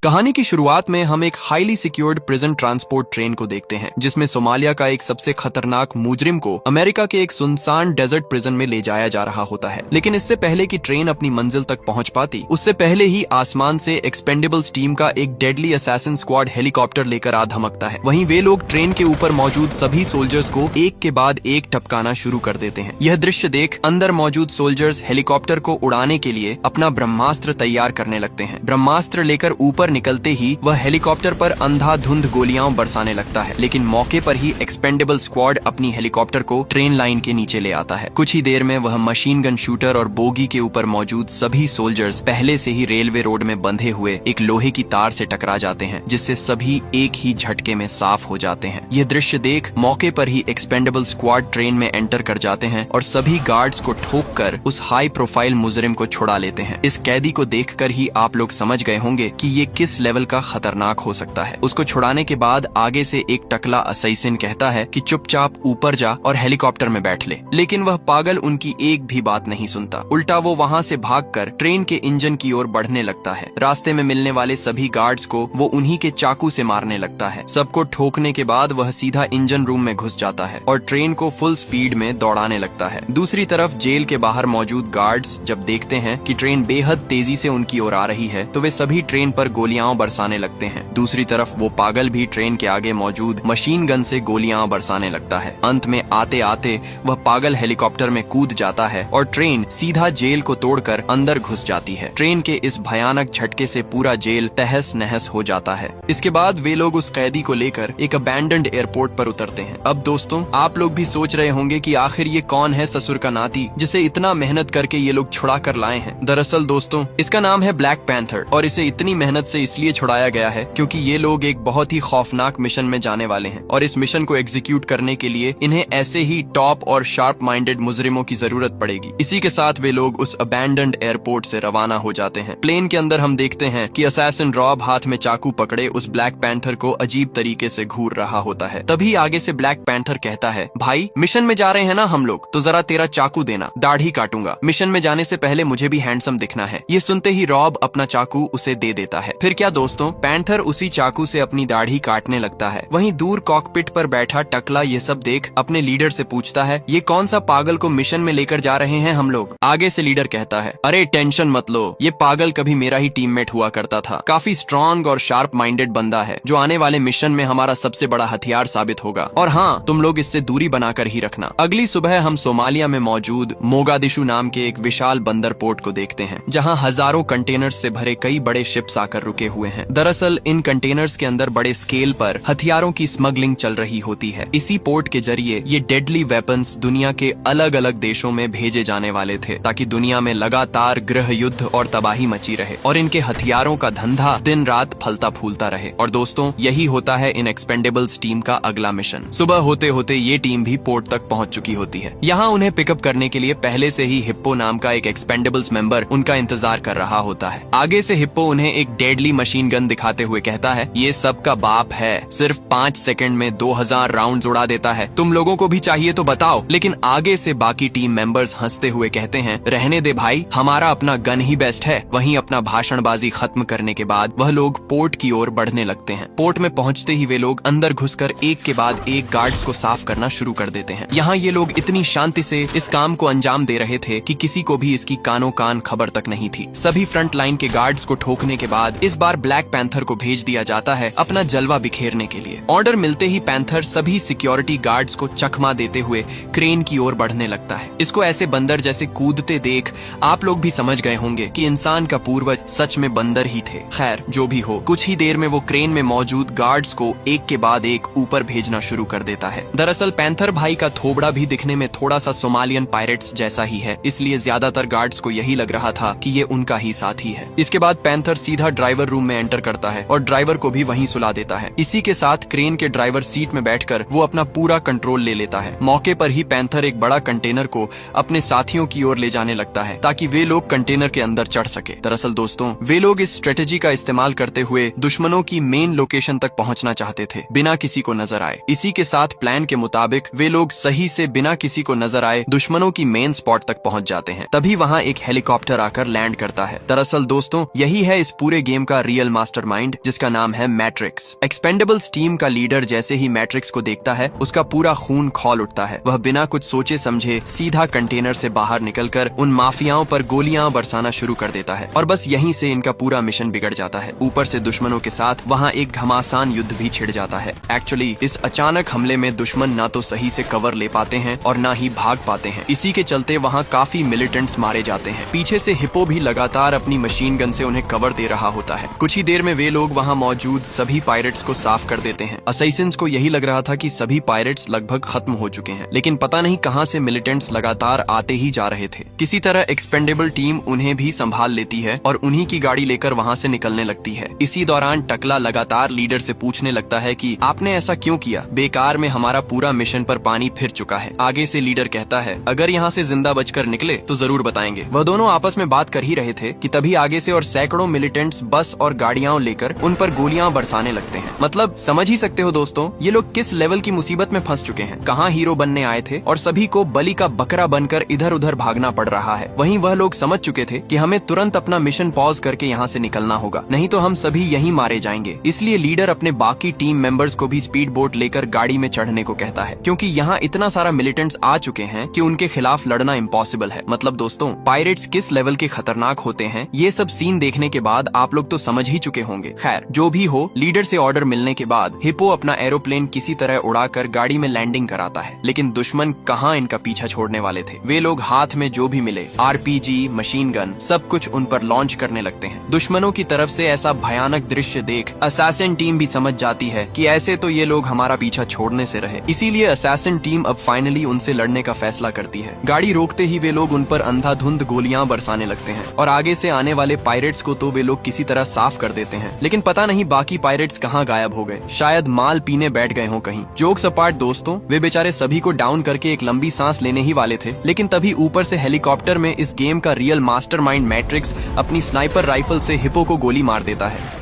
कहानी की शुरुआत में हम एक highly secured prison transport train को देखते हैं जिसमें सोमालिया का एक सबसे खतरनाक मुजरिम को अमेरिका के एक सुनसान डेजर्ट प्रिजन में ले जाया जा रहा होता है। लेकिन इससे पहले कि ट्रेन अपनी मंजिल तक पहुंच पाती, उससे पहले ही आसमान से एक्सपेंडेबल्स टीम का एक डेडली असैसिन स्क्वाड हेलीकॉप्टर लेकर आ धमकता है। वहीं वे लोग ट्रेन के ऊपर मौजूद सभी सोल्जर्स को एक के बाद एक टपकाना शुरू कर देते हैं। यह दृश्य देख अंदर मौजूद सोल्जर्स हेलीकॉप्टर को उड़ाने के लिए अपना ब्रह्मास्त्र तैयार करने लगते हैं। ब्रह्मास्त्र लेकर ऊपर निकलते ही वह हेलीकॉप्टर पर अंधाधुंध गोलियां बरसाने लगता है, लेकिन मौके पर ही एक्सपेंडेबल स्क्वाड अपनी हेलीकॉप्टर को ट्रेन लाइन के नीचे ले आता है। कुछ ही देर में वह मशीन गन शूटर और बोगी के ऊपर मौजूद सभी सोल्जर्स पहले से ही रेलवे रोड में बंधे हुए एक लोहे की तार से टकरा जाते हैं, जिससे सभी एक ही झटके में साफ हो जाते हैं। यह दृश्य देख मौके पर ही एक्सपेंडेबल स्क्वाड ट्रेन में एंटर कर जाते हैं और सभी गार्ड्स को ठोक कर उस हाई प्रोफाइल मुजरिम को छुड़ा लेते हैं। इस कैदी को देखकर ही आप लोग समझ गए होंगे कि ये किस लेवल का खतरनाक हो सकता है। उसको छुड़ाने के बाद आगे से एक टकला असैसिन कहता है कि चुपचाप ऊपर जा और हेलीकॉप्टर में बैठ ले, लेकिन वह पागल उनकी एक भी बात नहीं सुनता। उल्टा वो वहाँ से भागकर ट्रेन के इंजन की ओर बढ़ने लगता है। रास्ते में मिलने वाले सभी गार्ड्स को वो उन्हीं के चाकू से मारने लगता है। सबको ठोकने के बाद वह सीधा इंजन रूम में घुस जाता है और ट्रेन को फुल स्पीड में दौड़ाने लगता है। दूसरी तरफ जेल के बाहर मौजूद गार्ड्स जब देखते हैं कि ट्रेन बेहद तेजी से उनकी ओर आ रही है, तो वे सभी ट्रेन पर गोलियां बरसाने लगते हैं। दूसरी तरफ वो पागल भी ट्रेन के आगे मौजूद मशीन गन से गोलियां बरसाने लगता है। अंत में आते आते वह पागल हेलीकॉप्टर में कूद जाता है और ट्रेन सीधा जेल को तोड़कर अंदर घुस जाती है। ट्रेन के इस भयानक झटके से पूरा जेल तहस नहस हो जाता है। इसके बाद वे लोग उस कैदी को लेकर एक अबैंडन्ड एयरपोर्ट पर उतरते हैं। अब दोस्तों, आप लोग भी सोच रहे होंगे कि आखिर ये कौन है ससुर का नाती जिसे इतना मेहनत करके ये लोग छुड़ा कर लाए हैं। दरअसल दोस्तों, इसका नाम है ब्लैक पैंथर और इसे इतनी मेहनत से इसलिए छुड़ाया गया है क्योंकि ये लोग एक बहुत ही खौफनाक मिशन में जाने वाले हैं और इस मिशन को एग्जीक्यूट करने के लिए इन्हें ऐसे ही टॉप और शार्प माइंडेड मुजरिमों की जरूरत पड़ेगी। इसी के साथ वे लोग उस अबैंडन्ड एयरपोर्ट से रवाना हो जाते हैं। प्लेन के अंदर हम देखते हैं कि असैसिन रॉब हाथ में चाकू पकड़े उस ब्लैक पैंथर को अजीब तरीके से घूर रहा होता है। तभी आगे से ब्लैक पैंथर कहता है, भाई मिशन में जा रहे हैं ना हम लोग, तो जरा तेरा चाकू देना, दाढ़ी काटूंगा। मिशन में जाने से पहले मुझे भी हैंडसम दिखना है। ये सुनते ही रॉब अपना चाकू उसे दे देता है। फिर क्या दोस्तों, पैंथर उसी चाकू से अपनी दाढ़ी काटने लगता है। वहीं दूर कॉकपिट पर बैठा टकला ये सब देख अपने लीडर से पूछता है, ये कौन सा पागल को मिशन में लेकर जा रहे हैं हम लोग। आगे से लीडर कहता है, अरे टेंशन मत लो, ये पागल कभी मेरा ही टीममेट हुआ करता था। काफी स्ट्रॉन्ग और शार्प माइंडेड बंदा है जो आने वाले मिशन में हमारा सबसे बड़ा हथियार साबित होगा। और हाँ, तुम लोग इससे दूरी बनाकर ही रखना। अगली सुबह हम सोमालिया में मौजूद मोगादिशु नाम के एक विशाल बंदर पोर्ट को देखते हैं, जहाँ हजारों कंटेनर्स से भरे कई बड़े शिप्स आकर रुके हुए हैं। दरअसल इन कंटेनर्स के अंदर बड़े स्केल पर हथियारों की स्मगलिंग चल रही होती है। इसी पोर्ट के जरिए ये डेडली वेपन्स दुनिया के अलग अलग देशों में भेजे जाने वाले थे, ताकि दुनिया में लगातार गृह युद्ध और तबाही मची रहे और इनके हथियारों का धंधा दिन रात फलता फूलता रहे। और दोस्तों, यही होता है इन एक्सपेंडेबल्स टीम का अगला मिशन। सुबह होते होते ये टीम भी पोर्ट तक पहुंच चुकी होती है। यहाँ उन्हें पिकअप करने के लिए पहले से ही हिप्पो नाम का एक एक्सपेंडेबल्स मेंबर उनका इंतजार कर रहा होता है। आगे से हिप्पो उन्हें एक डेडली मशीन गन दिखाते हुए कहता है, ये सब का बाप है, सिर्फ 5 सेकंड में 2000 राउंड उड़ा देता है। तुम लोगों को भी चाहिए तो बताओ। लेकिन आगे से बाकी टीम मेंबर्स हंसते हुए कहते हैं, रहने दे भाई, हमारा अपना गन ही बेस्ट है। वहीं अपना भाषणबाजी खत्म करने के बाद वह लोग पोर्ट की ओर बढ़ने लगते हैं। पोर्ट में पहुंचते ही वे लोग अंदर घुसकर एक के बाद एक गार्ड्स को साफ करना शुरू कर देते हैं। यहाँ ये लोग इतनी शांति से इस काम को अंजाम दे रहे थे कि किसी को भी इसकी कानो कान खबर तक नहीं थी। सभी फ्रंट लाइन के गार्ड्स को ठोकने के बाद इस बार ब्लैक पैंथर को भेज दिया जाता है अपना जलवा बिखेरने के लिए। ऑर्डर मिलते ही पैंथर सभी सिक्योरिटी गार्ड्स को चकमा देते हुए क्रेन की ओर बढ़ने लगता है। इसको ऐसे बंदर जैसे कूदते देख आप लोग भी समझ गए होंगे कि इंसान का पूर्वज सच में बंदर ही थे। खैर, जो भी हो, कुछ ही देर में वो क्रेन में मौजूद गार्ड्स को एक के बाद एक ऊपर भेजना शुरू कर देता है। दरअसल पैंथर भाई का थोबड़ा भी दिखने में थोड़ा सा सोमालियन पायरेट्स जैसा ही है, इसलिए ज्यादातर गार्ड्स को यही लग रहा था कि ये उनका ही साथी है। इसके बाद पैंथर सीधा ड्राइवर रूम में एंटर करता है और ड्राइवर को भी वहीं सुला देता है। इसी के साथ क्रेन के ड्राइवर सीट में बैठकर वो अपना पूरा कंट्रोल ले लेता है। मौके पर ही पैंथर एक बड़ा कंटेनर को अपने साथियों की ओर ले जाने लगता है ताकि वे लोग कंटेनर के अंदर चढ़ सके। दरअसल दोस्तों, वे लोग इस स्ट्रेटेजी का इस्तेमाल करते हुए दुश्मनों की मेन लोकेशन तक पहुंचना चाहते थे बिना किसी को नजर आए। इसी के साथ प्लान के मुताबिक वे लोग सही से बिना किसी को नजर आए दुश्मनों की मेन स्पॉट तक पहुंच जाते हैं। तभी वहां एक हेलीकॉप्टर आकर लैंड करता है। दरअसल दोस्तों, यही है इस पूरे गेम का रियल मास्टरमाइंड जिसका नाम है मैट्रिक्स। एक्सपेंडेबल्स टीम का लीडर जैसे ही मैट्रिक्स को देखता है उसका पूरा खून खौल उठता है। वह बिना कुछ सोचे समझे सीधा कंटेनर से बाहर निकलकर उन माफियाओं पर गोलियां बरसाना शुरू कर देता है और बस यहीं से इनका पूरा मिशन बिगड़ जाता है। ऊपर से दुश्मनों के साथ वहाँ एक घमासान युद्ध भी छिड़ जाता है। एक्चुअली इस अचानक हमले में दुश्मन ना तो सही से कवर ले पाते हैं और ना ही भाग पाते हैं। इसी के चलते वहाँ काफी मिलिटेंट्स मारे जाते हैं। पीछे से हिप्पो भी लगातार अपनी मशीन गन से उन्हें कवर दे रहा होता है। कुछ ही देर में वे लोग वहाँ मौजूद सभी पायरेट्स को साफ कर देते हैं। असैसिन्स को यही लग रहा था कि सभी पायरेट्स लगभग खत्म हो चुके हैं, लेकिन पता नहीं कहां से मिलिटेंट्स लगातार आते ही जा रहे थे। किसी तरह एक्सपेंडेबल टीम उन्हें भी संभाल लेती है और उन्हीं की गाड़ी लेकर वहां से निकलने लगती है। इसी दौरान टकला लगातार लीडर से पूछने लगता है कि आपने ऐसा क्यों किया? बेकार में हमारा पूरा मिशन पर पानी फिर चुका है। आगे से लीडर कहता है अगर यहाँ से जिंदा बचकर निकले तो जरूर बताएंगे। वह दोनों आपस में बात कर ही रहे थे कि तभी आगे से और सैकड़ों मिलिटेंट्स बस और गाड़ियां लेकर उन पर गोलियां बरसाने लगते हैं। मतलब समझ ही सकते हो दोस्तों, ये लोग किस लेवल की मुसीबत में फंस चुके हैं। कहाँ हीरो बनने आए थे और सभी को बलि का बकरा बनकर इधर उधर भागना पड़ रहा है। वहीं वह लोग समझ चुके थे कि हमें तुरंत अपना मिशन पॉज करके यहाँ से निकलना होगा, नहीं तो हम सभी यहीं मारे जाएंगे। इसलिए लीडर अपने बाकी टीम मेंबर्स को भी स्पीड बोट लेकर गाड़ी में चढ़ने को कहता है, क्योंकि यहाँ इतना सारा मिलिटेंट्स आ चुके हैं कि उनके खिलाफ लड़ना इम्पॉसिबल है। मतलब दोस्तों, पायरेट्स किस लेवल के खतरनाक होते हैं ये सब सीन देखने के बाद आप लोग तो समझ ही चुके होंगे। खैर जो भी हो, लीडर से ऑर्डर मिलने के बाद हिप्पो अपना एरोप्लेन किसी तरह उड़ाकर गाड़ी में लैंडिंग कराता है। लेकिन दुश्मन कहाँ इनका पीछा छोड़ने वाले थे। वे लोग हाथ में जो भी मिले, आरपीजी, मशीन गन, सब कुछ उन पर लॉन्च करने लगते हैं। दुश्मनों की तरफ से ऐसा भयानक दृश्य देख असैसिन टीम भी समझ जाती है कि ऐसे तो ये लोग हमारा पीछा छोड़ने से रहे। इसीलिए असैसिन टीम अब फाइनली उनसे लड़ने का फैसला करती है। गाड़ी रोकते ही वे लोग उन पर अंधाधुंध गोलियां बरसाने लगते हैं और आगे से आने वाले पायरेट्स को तो वे लोग किसी तरह साफ कर देते हैं। लेकिन पता नहीं बाकी पायरेट्स कहाँ गायब हो गए, शायद माल पीने बैठ गए हों कहीं। जोक्स अपार्ट दोस्तों, वे बेचारे सभी को डाउन करके एक लंबी सांस लेने ही वाले थे, लेकिन तभी ऊपर से हेलीकॉप्टर में इस गेम का रियल मास्टरमाइंड मैट्रिक्स अपनी स्नाइपर राइफल से हिप्पो को गोली मार देता है।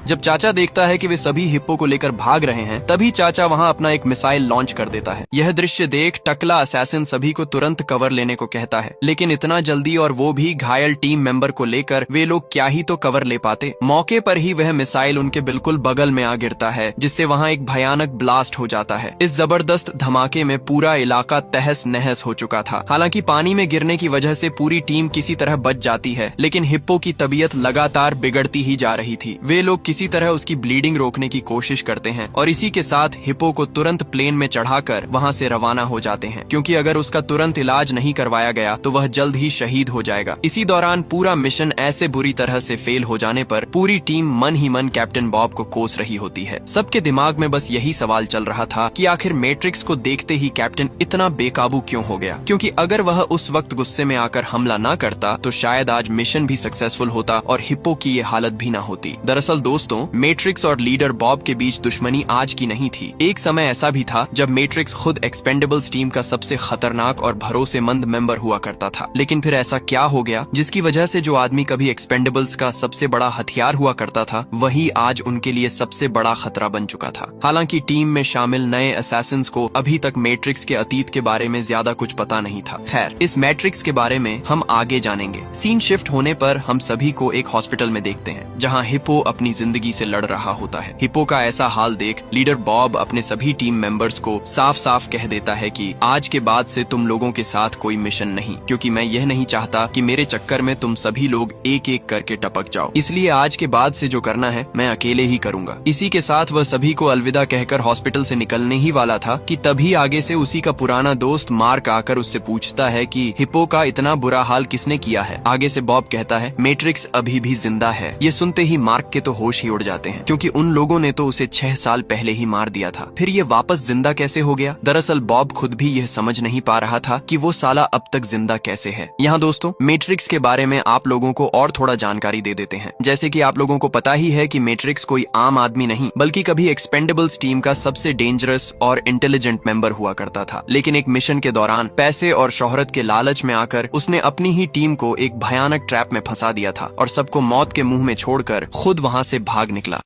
जब चाचा देखता है कि वे सभी हिप्पो को लेकर भाग रहे हैं, तभी चाचा वहां अपना एक मिसाइल लॉन्च कर देता है। यह दृश्य देख टकला असैसिन सभी को तुरंत कवर लेने को कहता है, लेकिन इतना जल्दी और वो भी घायल टीम मेंबर को लेकर वे लोग क्या ही तो कवर ले पाते। मौके पर ही वह मिसाइल उनके बिल्कुल बगल में आ गिरता है, जिससे वहां एक भयानक ब्लास्ट हो जाता है। इस जबरदस्त धमाके में पूरा इलाका तहस नहस हो चुका था। हालांकि पानी में गिरने की वजह से पूरी टीम किसी तरह बच जाती है, लेकिन हिप्पो की तबीयत लगातार बिगड़ती ही जा रही थी। वे लोग किसी तरह उसकी ब्लीडिंग रोकने की कोशिश करते हैं और इसी के साथ हिप्पो को तुरंत प्लेन में चढ़ाकर वहां से रवाना हो जाते हैं, क्योंकि अगर उसका तुरंत इलाज नहीं करवाया गया तो वह जल्द ही शहीद हो जाएगा। इसी दौरान पूरा मिशन ऐसे बुरी तरह से फेल हो जाने पर पूरी टीम मन ही मन कैप्टन बॉब को कोस रही होती है। सबके दिमाग में बस यही सवाल चल रहा था कि आखिर मैट्रिक्स को देखते ही कैप्टन इतना बेकाबू क्यों हो गया, क्योंकि अगर वह उस वक्त गुस्से में आकर हमला न करता तो शायद आज मिशन भी सक्सेसफुल होता और हिप्पो की ये हालत भी न होती। दरअसल दोस्तों, मैट्रिक्स और लीडर बॉब के बीच दुश्मनी आज की नहीं थी। एक समय ऐसा भी था जब मैट्रिक्स खुद एक्सपेंडेबल्स टीम का सबसे खतरनाक और भरोसेमंद मेंबर हुआ करता था। लेकिन फिर ऐसा क्या हो गया जिसकी वजह से जो आदमी कभी एक्सपेंडेबल्स का सबसे बड़ा हथियार हुआ करता था वही आज उनके लिए सबसे बड़ा खतरा बन चुका था। हालांकि टीम में शामिल नए असैसिन्स को अभी तक मैट्रिक्स के अतीत के बारे में ज्यादा कुछ पता नहीं था। खैर, इस मैट्रिक्स के बारे में हम आगे जानेंगे। सीन शिफ्ट होने पर हम सभी को एक हॉस्पिटल में देखते हैं जहाँ हिप्पो अपनी जिंदगी से लड़ रहा होता है। हिप्पो का ऐसा हाल देख लीडर बॉब अपने सभी टीम मेंबर्स को साफ साफ कह देता है कि आज के बाद से तुम लोगों के साथ कोई मिशन नहीं, क्योंकि मैं यह नहीं चाहता कि मेरे चक्कर में तुम सभी लोग एक एक करके टपक जाओ। इसलिए आज के बाद से जो करना है मैं अकेले ही करूंगा। इसी के साथ वह सभी को अलविदा कहकर हॉस्पिटल से निकलने ही वाला था कि तभी आगे से उसी का पुराना दोस्त मार्क आकर उससे पूछता है कि हिप्पो का इतना बुरा हाल किसने किया है। आगे से बॉब कहता है मैट्रिक्स अभी भी जिंदा है। ये सुनते ही मार्क के तो होश ही उड़ जाते हैं, क्योंकि उन लोगों ने तो उसे 6 साल पहले ही मार दिया था। फिर ये वापस जिंदा कैसे हो गया? दरअसल बॉब खुद भी यह समझ नहीं पा रहा था कि वो साला अब तक जिंदा कैसे है। यहाँ दोस्तों, मैट्रिक्स के बारे में आप लोगों को और थोड़ा जानकारी दे देते हैं। जैसे कि आप लोगों को पता ही है कि मैट्रिक्स कोई आम आदमी नहीं बल्कि कभी एक्सपेंडेबल्स टीम का सबसे डेंजरस और इंटेलिजेंट मेंबर हुआ करता था। लेकिन एक मिशन के दौरान पैसे और शोहरत के लालच में आकर उसने अपनी ही टीम को एक भयानक ट्रैप में फंसा दिया था और सबको मौत के मुंह में छोड़कर खुद वहां से भाग निकला।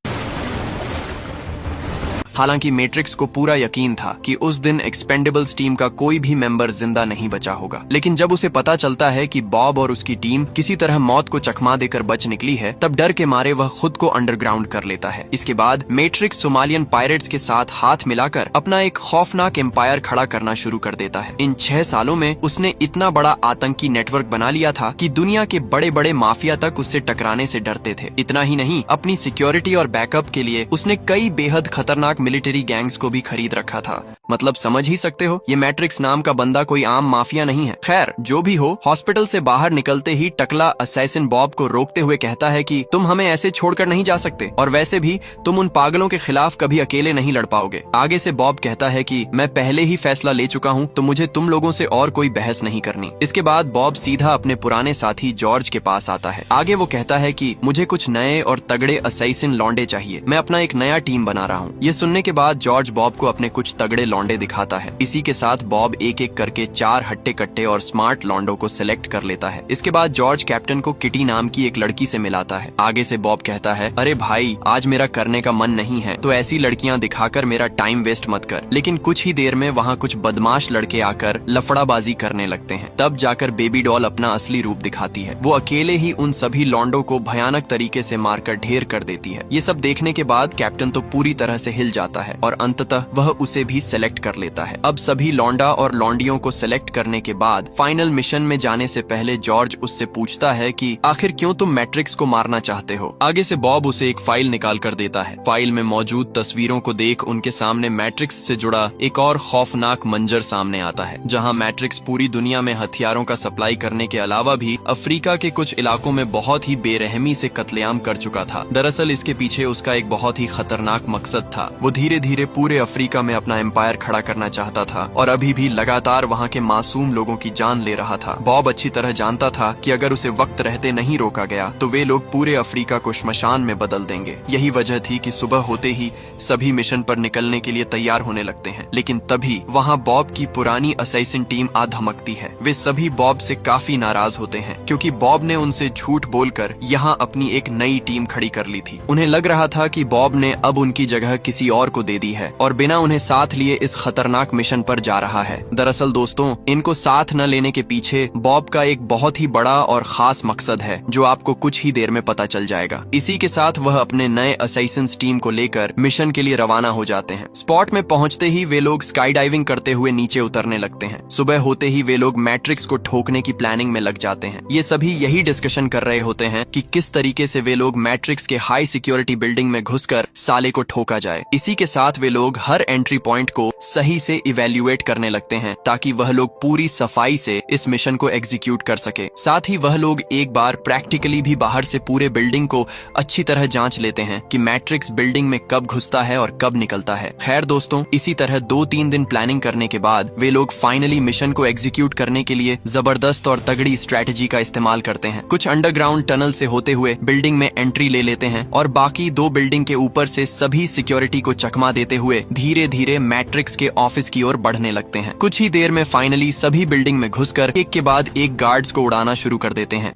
हालांकि मैट्रिक्स को पूरा यकीन था कि उस दिन एक्सपेंडेबल्स टीम का कोई भी मेंबर जिंदा नहीं बचा होगा। लेकिन जब उसे पता चलता है कि बॉब और उसकी टीम किसी तरह मौत को चकमा देकर बच निकली है, तब डर के मारे वह खुद को अंडरग्राउंड कर लेता है। इसके बाद मैट्रिक्स सोमालियन पायरेट्स के साथ हाथ मिलाकर अपना एक खौफनाक एम्पायर खड़ा करना शुरू कर देता है। इन 6 सालों में उसने इतना बड़ा आतंकी नेटवर्क बना लिया था कि दुनिया के बड़े बड़े माफिया तक उससे टकराने से डरते थे। इतना ही नहीं, अपनी सिक्योरिटी और बैकअप के लिए उसने कई बेहद खतरनाक मिलिट्री गैंग्स को भी खरीद रखा था। मतलब समझ ही सकते हो, ये मैट्रिक्स नाम का बंदा कोई आम माफिया नहीं है। खैर, जो भी हो, हॉस्पिटल से बाहर निकलते ही टकला असैसिन बॉब को रोकते हुए कहता है कि तुम हमें ऐसे छोड़कर नहीं जा सकते, और वैसे भी तुम उन पागलों के खिलाफ कभी अकेले नहीं लड़ पाओगे। आगे से बॉब कहता है कि मैं पहले ही फैसला ले चुका हूँ, तो मुझे तुम लोगों से और कोई बहस नहीं करनी। इसके बाद बॉब सीधा अपने पुराने साथी जॉर्ज के पास आता है। आगे वो कहता है कि मुझे कुछ नए और तगड़े असैसिन लौंडे चाहिए, मैं अपना एक नया टीम बना रहा हूँ। ये सुनने के बाद जॉर्ज बॉब को अपने कुछ तगड़े लौंडे दिखाता है। इसी के साथ बॉब एक एक करके 4 हट्टे कट्टे और स्मार्ट लौंडों को सिलेक्ट कर लेता है। इसके बाद जॉर्ज कैप्टन को किटी नाम की एक लड़की से मिलाता है। आगे से बॉब कहता है, अरे भाई, आज मेरा करने का मन नहीं है, तो ऐसी लड़कियां दिखाकर मेरा टाइम वेस्ट मत कर। लेकिन कुछ ही देर में वहाँ कुछ बदमाश लड़के आकर लफड़ाबाजी करने लगते हैं। तब जाकर बेबी डॉल अपना असली रूप दिखाती है। वो अकेले ही उन सभी लौंडों को भयानक तरीके से मारकर ढेर कर देती है। ये सब देखने के बाद कैप्टन तो पूरी तरह से हिल जाता है और अंततः वह उसे भी सेलेक्ट कर लेता है। अब सभी लौंडा और लौंडियों को सेलेक्ट करने के बाद फाइनल मिशन में जाने से पहले जॉर्ज उससे पूछता है कि आखिर क्यों तुम मैट्रिक्स को मारना चाहते हो। आगे से बॉब उसे एक फाइल निकाल कर देता है। फाइल में मौजूद तस्वीरों को देख उनके सामने मैट्रिक्स से जुड़ा एक और खौफनाक मंजर सामने आता है, जहां मैट्रिक्स पूरी दुनिया में हथियारों का सप्लाई करने के अलावा भी अफ्रीका के कुछ इलाकों में बहुत ही बेरहमी से कत्लेआम कर चुका था। दरअसल इसके पीछे उसका एक बहुत ही खतरनाक मकसद था। वो धीरे धीरे पूरे अफ्रीका में अपना एम्पायर खड़ा करना चाहता था और अभी भी लगातार वहाँ के मासूम लोगों की जान ले रहा था। बॉब अच्छी तरह जानता था कि अगर उसे वक्त रहते नहीं रोका गया तो वे लोग पूरे अफ्रीका को श्मशान में बदल देंगे। यही वजह थी कि सुबह होते ही सभी मिशन पर निकलने के लिए तैयार होने लगते हैं। लेकिन तभी वहाँ बॉब की पुरानी असैसिन टीम आ धमकती है। वे सभी बॉब से काफी नाराज होते हैं क्योंकि बॉब ने उनसे झूठ बोलकर यहाँ अपनी एक नई टीम खड़ी कर ली थी। उन्हें लग रहा था कि बॉब ने अब उनकी जगह किसी और को दे दी है और बिना उन्हें साथ लिए इस खतरनाक मिशन पर जा रहा है। दरअसल दोस्तों, इनको साथ न लेने के पीछे बॉब का एक बहुत ही बड़ा और खास मकसद है, जो आपको कुछ ही देर में पता चल जाएगा। इसी के साथ वह अपने नए असैसिन्स टीम को लेकर मिशन के लिए रवाना हो जाते हैं। स्पॉट में पहुंचते ही वे लोग स्काई डाइविंग करते हुए नीचे उतरने लगते हैं। सुबह होते ही वे लोग मैट्रिक्स को ठोकने की प्लानिंग में लग जाते हैं। ये सभी यही डिस्कशन कर रहे होते हैं कि किस तरीके से वे लोग मैट्रिक्स के हाई सिक्योरिटी बिल्डिंग में घुसकर साले को ठोका जाए। इसी के साथ वे लोग हर एंट्री पॉइंट को सही से इवेल्युएट करने लगते हैं ताकि वह लोग पूरी सफाई से इस मिशन को एग्जीक्यूट कर सके। साथ ही वह लोग एक बार प्रैक्टिकली भी बाहर से पूरे बिल्डिंग को अच्छी तरह जांच लेते हैं कि मैट्रिक्स बिल्डिंग में कब घुसता है और कब निकलता है। खैर दोस्तों, इसी तरह 2-3 दिन प्लानिंग करने के बाद वे लोग फाइनली मिशन को एग्जीक्यूट करने के लिए जबरदस्त और तगड़ी स्ट्रेटेजी का इस्तेमाल करते हैं। कुछ अंडरग्राउंड टनल से होते हुए बिल्डिंग में एंट्री ले लेते हैं और बाकी 2 बिल्डिंग के ऊपर से सभी सिक्योरिटी को चकमा देते हुए धीरे धीरे मैट्रिक्स के ऑफिस की ओर बढ़ने लगते हैं। कुछ ही देर में फाइनली सभी बिल्डिंग में घुसकर एक के बाद एक गार्ड्स को उड़ाना शुरू कर देते हैं।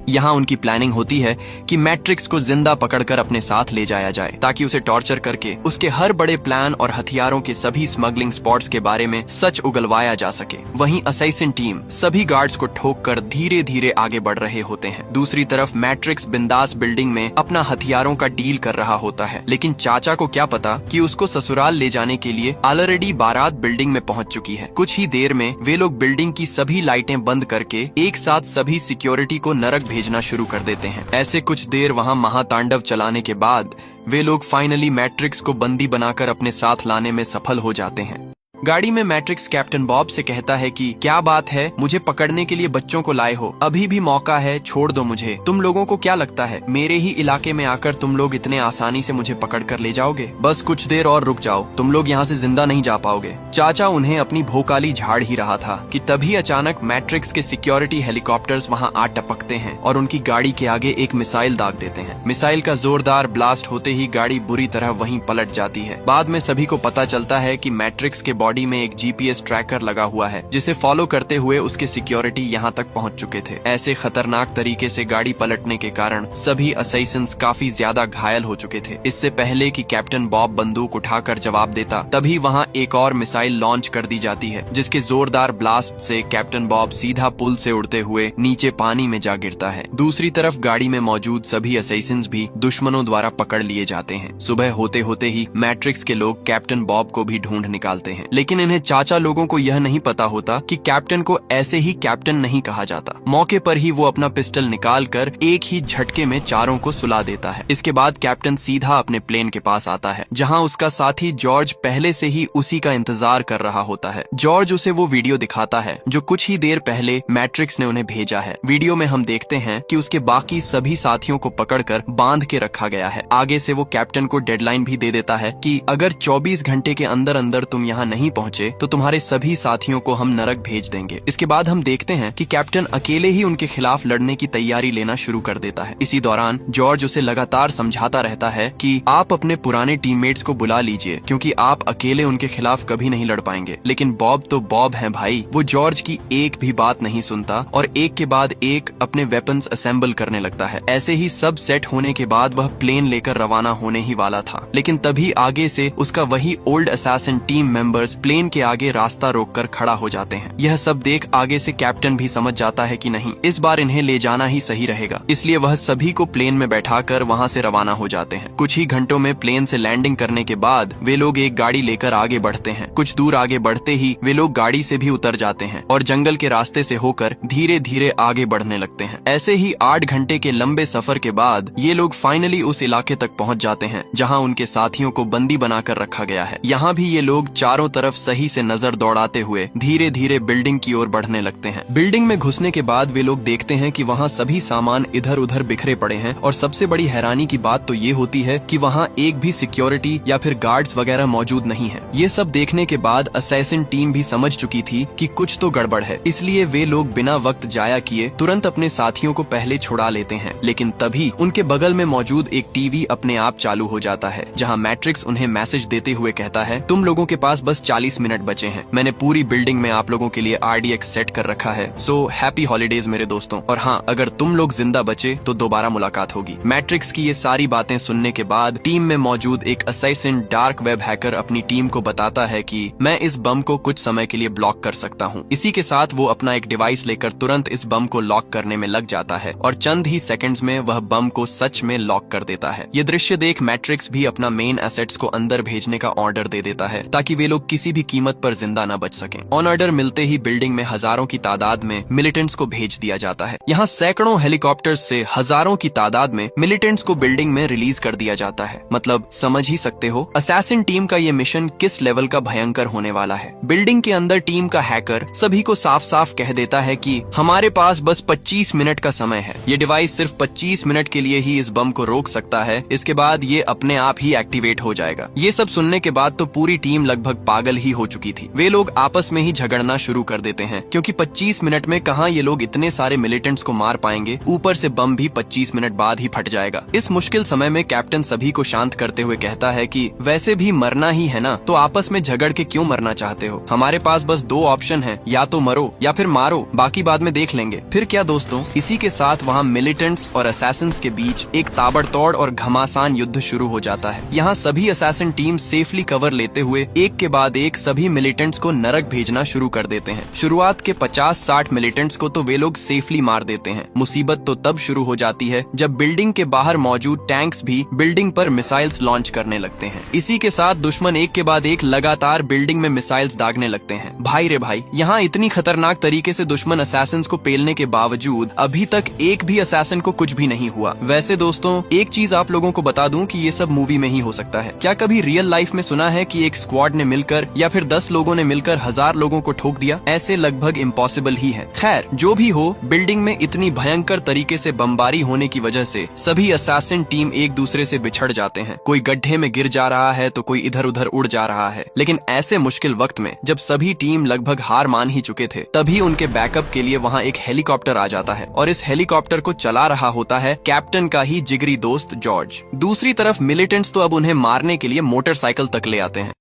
यहाँ उनकी प्लानिंग होती है कि मैट्रिक्स को जिंदा पकड़कर अपने साथ ले जाया जाए ताकि उसे टॉर्चर करके उसके हर बड़े प्लान और हथियारों के सभी स्मगलिंग स्पॉट्स के बारे में सच उगलवाया जा सके। वहीं असैसिन टीम सभी गार्ड्स को ठोककर धीरे धीरे आगे बढ़ रहे होते हैं। दूसरी तरफ मैट्रिक्स बिंदास बिल्डिंग में अपना हथियारों का डील कर रहा होता है, लेकिन चाचा को क्या पता कि उसको ससुराल ले जाने के लिए ऑलरेडी बारात बिल्डिंग में पहुंच चुकी है। कुछ ही देर में वे लोग बिल्डिंग की सभी लाइटें बंद करके एक साथ सभी सिक्योरिटी को नरक भेजना शुरू कर देते हैं। ऐसे कुछ देर वहां महातांडव चलाने के बाद वे लोग फाइनली मैट्रिक्स को बंदी बनाकर अपने साथ लाने में सफल हो जाते हैं। गाड़ी में मैट्रिक्स कैप्टन बॉब से कहता है कि क्या बात है, मुझे पकड़ने के लिए बच्चों को लाए हो, अभी भी मौका है, छोड़ दो मुझे। तुम लोगों को क्या लगता है मेरे ही इलाके में आकर तुम लोग इतने आसानी से मुझे पकड़ कर ले जाओगे? बस कुछ देर और रुक जाओ, तुम लोग यहाँ से जिंदा नहीं जा पाओगे। चाचा उन्हें अपनी भोकाली झाड़ ही रहा था कि तभी अचानक मैट्रिक्स के सिक्योरिटी हेलीकॉप्टर्स वहाँ आ टपकते हैं और उनकी गाड़ी के आगे एक मिसाइल दाग देते हैं। मिसाइल का जोरदार ब्लास्ट होते ही गाड़ी बुरी तरह वहीं पलट जाती है। बाद में सभी को पता चलता है कि मैट्रिक्स के बॉडी में एक जीपीएस ट्रैकर लगा हुआ है जिसे फॉलो करते हुए उसके सिक्योरिटी यहाँ तक पहुंच चुके थे। ऐसे खतरनाक तरीके से गाड़ी पलटने के कारण सभी असैसिन्स काफी ज्यादा घायल हो चुके थे। इससे पहले कि कैप्टन बॉब बंदूक उठाकर जवाब देता, तभी वहाँ एक और मिसाइल लॉन्च कर दी जाती है जिसके जोरदार ब्लास्ट से कैप्टन बॉब सीधा पुल से उड़ते हुए नीचे पानी में जा गिरता है। दूसरी तरफ गाड़ी में मौजूद सभी असैसिन्स भी दुश्मनों द्वारा पकड़ लिए जाते हैं। सुबह होते होते ही मैट्रिक्स के लोग कैप्टन बॉब को भी ढूंढ निकालते हैं, लेकिन इन्हें चाचा लोगों को यह नहीं पता होता कि कैप्टन को ऐसे ही कैप्टन नहीं कहा जाता। मौके पर ही वो अपना पिस्टल निकाल कर एक ही झटके में चारों को सुला देता है। इसके बाद कैप्टन सीधा अपने प्लेन के पास आता है जहाँ उसका साथी जॉर्ज पहले से ही उसी का इंतजार कर रहा होता है। जॉर्ज उसे वो वीडियो दिखाता है जो कुछ ही देर पहले मैट्रिक्स ने उन्हें भेजा है। वीडियो में हम देखते हैं कि उसके बाकी सभी साथियों को पकड़कर बांध के रखा गया है। आगे से वो कैप्टन को डेडलाइन भी दे देता है कि अगर 24 घंटे के अंदर अंदर तुम यहाँ नहीं पहुँचे तो तुम्हारे सभी साथियों को हम नरक भेज देंगे। इसके बाद हम देखते हैं कि कैप्टन अकेले ही उनके खिलाफ लड़ने की तैयारी लेना शुरू कर देता है। इसी दौरान जॉर्ज उसे लगातार समझाता रहता है कि आप अपने पुराने टीममेट्स को बुला लीजिए क्योंकि आप अकेले उनके खिलाफ कभी नहीं लड़ पाएंगे। लेकिन बॉब तो बॉब है भाई, वो जॉर्ज की एक भी बात नहीं सुनता और एक के बाद एक अपने वेपन्स असेंबल करने लगता है। ऐसे ही सब सेट होने के बाद वह प्लेन लेकर रवाना होने ही वाला था, लेकिन तभी आगे से उसका वही old assassin team members plane के आगे रास्ता रोककर खड़ा हो जाते हैं। यह सब देख आगे से कैप्टन भी समझ जाता है कि नहीं, इस बार इन्हें ले जाना ही सही रहेगा। इसलिए वह सभी को प्लेन में बैठाकर वहां से रवाना हो जाते हैं। कुछ ही घंटों में प्लेन से लैंडिंग करने के बाद वे लोग एक गाड़ी लेकर आगे बढ़ते हैं। कुछ दूर आगे बढ़ते ही वे लोग गाड़ी से भी उतर जाते हैं और जंगल के रास्ते से होकर धीरे धीरे आगे बढ़ने लगते हैं। ऐसे ही 8 घंटे के लंबे सफर के बाद ये लोग फाइनली उस इलाके तक पहुंच जाते हैं जहां उनके साथियों को बंदी बनाकर रखा गया है। यहाँ भी ये लोग चारों तरफ सही से नजर दौड़ाते हुए धीरे धीरे बिल्डिंग की ओर बढ़ने लगते हैं। बिल्डिंग में घुसने के बाद वे लोग देखते हैं कि वहाँ सभी सामान इधर उधर बिखरे पड़े हैं और सबसे बड़ी हैरानी की बात तो ये होती है कि वहाँ एक भी सिक्योरिटी या फिर गार्ड्स वगैरह मौजूद नहीं है। ये सब देखने के बाद असैसिन टीम भी समझ चुकी थी कि कुछ तो गड़बड़ है, इसलिए वे लोग बिना वक्त जाया किए तुरंत अपने साथियों को पहले छुड़ा लेते हैं। लेकिन तभी उनके बगल में मौजूद एक टीवी अपने आप चालू हो जाता है जहाँ मैट्रिक्स उन्हें मैसेज देते हुए कहता है, तुम लोगों के पास बस 40 मिनट बचे हैं। मैंने पूरी बिल्डिंग में आप लोगों के लिए RDX सेट कर रखा है। सो हैप्पी हॉलीडेज मेरे दोस्तों, और हाँ, अगर तुम लोग जिंदा बचे तो दोबारा मुलाकात होगी। मैट्रिक्स की ये सारी बातें सुनने के बाद टीम में मौजूद एक असैसिन डार्क वेब हैकर अपनी टीम को बताता है कि मैं इस बम को कुछ समय के लिए ब्लॉक कर सकता हूँ। इसी के साथ वो अपना एक डिवाइस लेकर तुरंत इस बम को लॉक करने में लग जाता है और चंद ही सेकंड्स में वह बम को सच में लॉक कर देता है। ये दृश्य देख मैट्रिक्स भी अपना मेन एसेट्स को अंदर भेजने का ऑर्डर दे देता है ताकि वे लोग किसी भी कीमत पर जिंदा न बच सकें। ऑन ऑर्डर मिलते ही बिल्डिंग में हजारों की तादाद में मिलिटेंट्स को भेज दिया जाता है। यहाँ सैकड़ों हेलीकॉप्टर्स से हजारों की तादाद में मिलिटेंट्स को बिल्डिंग में रिलीज कर दिया जाता है। मतलब समझ ही सकते हो असैसिन टीम का ये मिशन किस लेवल का भयंकर होने वाला है। बिल्डिंग के अंदर टीम का हैकर सभी को साफ साफ कह देता है कि हमारे पास बस 25 मिनट का समय है। ये डिवाइस सिर्फ 25 मिनट के लिए ही इस बम को रोक सकता है, इसके बाद ये अपने आप ही एक्टिवेट हो जाएगा। ये सब सुनने के बाद तो पूरी टीम लगभग पागल ही हो चुकी थी। वे लोग आपस में ही झगड़ना शुरू कर देते हैं क्योंकि 25 मिनट में कहां ये लोग इतने सारे मिलिटेंट्स को मार पाएंगे, ऊपर से बम भी 25 मिनट बाद ही फट जाएगा। इस मुश्किल समय में कैप्टन सभी को शांत करते हुए कहता है कि वैसे भी मरना ही है ना, तो आपस में झगड़ के क्यों मरना चाहते हो। हमारे पास बस 2 ऑप्शन है, या तो मरो या फिर मारो, बाकी बाद में देख लेंगे। फिर क्या दोस्तों, इसी के साथ वहाँ मिलिटेंट्स और असैसिन्स के बीच एक ताबड़तोड़ और घमासान युद्ध शुरू हो जाता है। यहाँ सभी असैसिन टीम सेफली कवर लेते हुए एक के बाद एक सभी मिलिटेंट्स को नरक भेजना शुरू कर देते हैं। शुरुआत के 50-60 मिलिटेंट्स को तो वे लोग सेफली मार देते हैं। मुसीबत तो तब शुरू हो जाती है जब बिल्डिंग के बाहर मौजूद टैंक्स भी बिल्डिंग पर मिसाइल्स लॉन्च करने लगते हैं। इसी के साथ दुश्मन एक के बाद एक लगातार बिल्डिंग में मिसाइल्स दागने लगते हैं। भाई रे भाई, यहाँ इतनी खतरनाक तरीके से दुश्मन असैसिन्स को पेलने के बावजूद अभी तक एक भी असैसिन को कुछ भी नहीं हुआ। वैसे दोस्तों, एक चीज आप लोगों को बता दूं कि ये सब मूवी में ही हो सकता है। क्या कभी रियल लाइफ में सुना है कि एक स्क्वाड ने मिलकर या फिर 10 लोगों ने मिलकर 1000 लोगों को ठोक दिया? ऐसे लगभग इम्पॉसिबल ही है। खैर, जो भी हो, बिल्डिंग में इतनी भयंकर तरीके से बमबारी होने की वजह से सभी असैसिन टीम एक दूसरे से बिछड़ जाते हैं। कोई गड्ढे में गिर जा रहा है तो कोई इधर उधर उड़ जा रहा है। लेकिन ऐसे मुश्किल वक्त में जब सभी टीम लगभग हार मान ही चुके थे, तभी उनके बैकअप के लिए वहाँ एक हेलीकॉप्टर आ जाता है और इस हेलीकॉप्टर को चला रहा होता है कैप्टन का ही जिगरी दोस्त जॉर्ज। दूसरी तरफ मिलिटेंट्स तो अब उन्हें मारने के लिए मोटरसाइकिल तक ले आते हैं।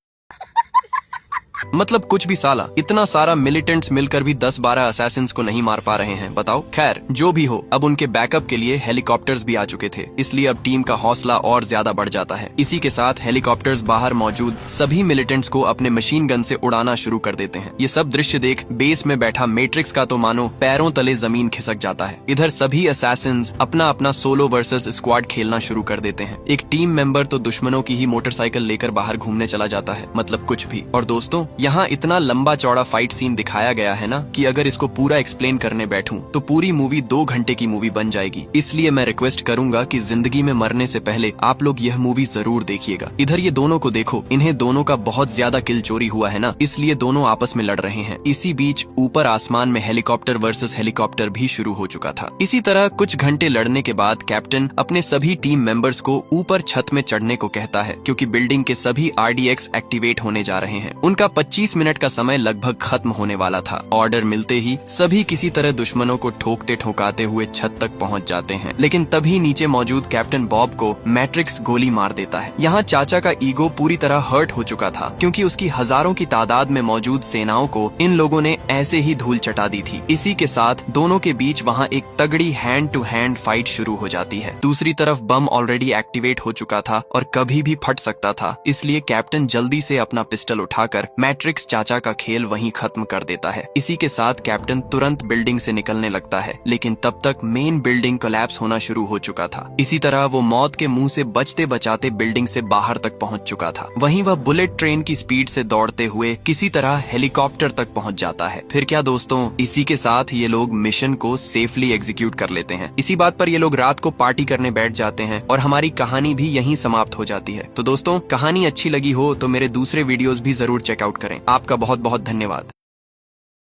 मतलब कुछ भी साला, इतना सारा मिलिटेंट्स मिलकर भी 10-12 असैसिन्स को नहीं मार पा रहे हैं, बताओ। खैर जो भी हो, अब उनके बैकअप के लिए हेलीकॉप्टर्स भी आ चुके थे, इसलिए अब टीम का हौसला और ज्यादा बढ़ जाता है। इसी के साथ हेलीकॉप्टर्स बाहर मौजूद सभी मिलिटेंट्स को अपने मशीन गन से उड़ाना शुरू कर देते हैं। ये सब दृश्य देख बेस में बैठा मैट्रिक्स का तो मानो पैरों तले जमीन खिसक जाता है। इधर सभी असैसिन्स अपना अपना सोलो वर्सेस स्क्वाड खेलना शुरू कर देते हैं। एक टीम मेंबर तो दुश्मनों की ही मोटरसाइकिल लेकर बाहर घूमने चला जाता है, मतलब कुछ भी। और दोस्तों, यहाँ इतना लंबा चौड़ा फाइट सीन दिखाया गया है ना कि अगर इसको पूरा एक्सप्लेन करने बैठूं तो पूरी मूवी 2 घंटे की मूवी बन जाएगी। इसलिए मैं रिक्वेस्ट करूंगा कि जिंदगी में मरने से पहले आप लोग यह मूवी जरूर देखिएगा। इधर ये दोनों को देखो, इन्हें दोनों का बहुत ज्यादा किल चोरी हुआ है ना, इसलिए दोनों आपस में लड़ रहे हैं। इसी बीच ऊपर आसमान में हेलीकॉप्टर वर्सेस हेलीकॉप्टर भी शुरू हो चुका था। इसी तरह कुछ घंटे लड़ने के बाद कैप्टन अपने सभी टीम मेंबर्स को ऊपर छत में चढ़ने को कहता है, क्योंकि बिल्डिंग के सभी RDX एक्टिवेट होने जा रहे हैं। उनका 25 मिनट का समय लगभग खत्म होने वाला था। ऑर्डर मिलते ही सभी किसी तरह दुश्मनों को ठोकते ठोकाते हुए छत तक पहुंच जाते हैं, लेकिन तभी नीचे मौजूद कैप्टन बॉब को मैट्रिक्स गोली मार देता है। यहाँ चाचा का ईगो पूरी तरह हर्ट हो चुका था, क्योंकि उसकी हजारों की तादाद में मौजूद सेनाओं को इन लोगों ने ऐसे ही धूल चटा दी थी। इसी के साथ दोनों के बीच वहाँ एक तगड़ी हैंड टू हैंड फाइट शुरू हो जाती है। दूसरी तरफ बम ऑलरेडी एक्टिवेट हो चुका था और कभी भी फट सकता था, इसलिए कैप्टन जल्दी से अपना पिस्टल उठाकर मैट्रिक्स चाचा का खेल वहीं खत्म कर देता है। इसी के साथ कैप्टन तुरंत बिल्डिंग से निकलने लगता है, लेकिन तब तक मेन बिल्डिंग कोलैप्स होना शुरू हो चुका था। इसी तरह वो मौत के मुंह से बचते बचाते बिल्डिंग से बाहर तक पहुंच चुका था। वहीं वह बुलेट ट्रेन की स्पीड से दौड़ते हुए किसी तरह हेलीकॉप्टर तक पहुंच जाता है। फिर क्या दोस्तों, इसी के साथ ये लोग मिशन को सेफली एग्जीक्यूट कर लेते हैं। इसी बात पर ये लोग रात को पार्टी करने बैठ जाते हैं और हमारी कहानी भी यहीं समाप्त हो जाती है। तो दोस्तों, कहानी अच्छी लगी हो तो मेरे दूसरे वीडियोस भी जरूर चेकआउट करें। आपका बहुत बहुत धन्यवाद।